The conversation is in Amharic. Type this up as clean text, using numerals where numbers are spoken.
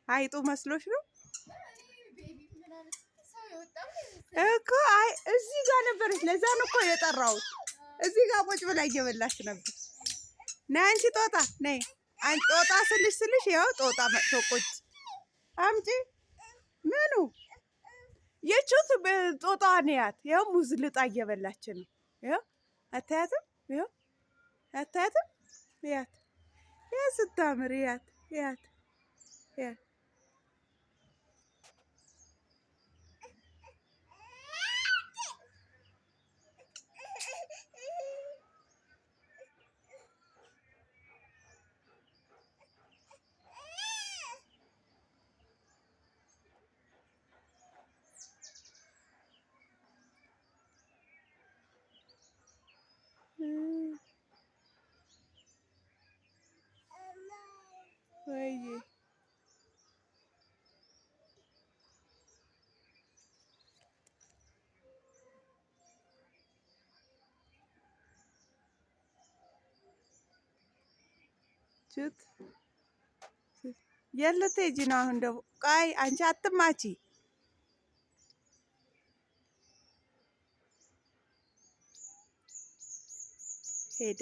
አይጡ መስሎሽ ነው እኮ? አይ እዚህ ጋር ነበረች። ለዛ ነው እኮ የጠራሁት። እዚህ ጋር ቁጭ ብላ እየበላች ነበር። ነይ አንቺ ጦጣ ነይ። ጦጣ ስልሽ ያው ጦጣ መጥቶ ቁጭ አምጪ። ምኑ የቹት ጦጣ ነያት። ያው ሙዝ ልጣ እየበላች ነው። ያው አታያትም? ያው አታያትም? ያት ያ ስታምር ያት ያት ያት ወይ ቹት የለት ሂጂ ነው አሁን። ደግሞ ቃይ አንቺ አትማቺ። ሄደ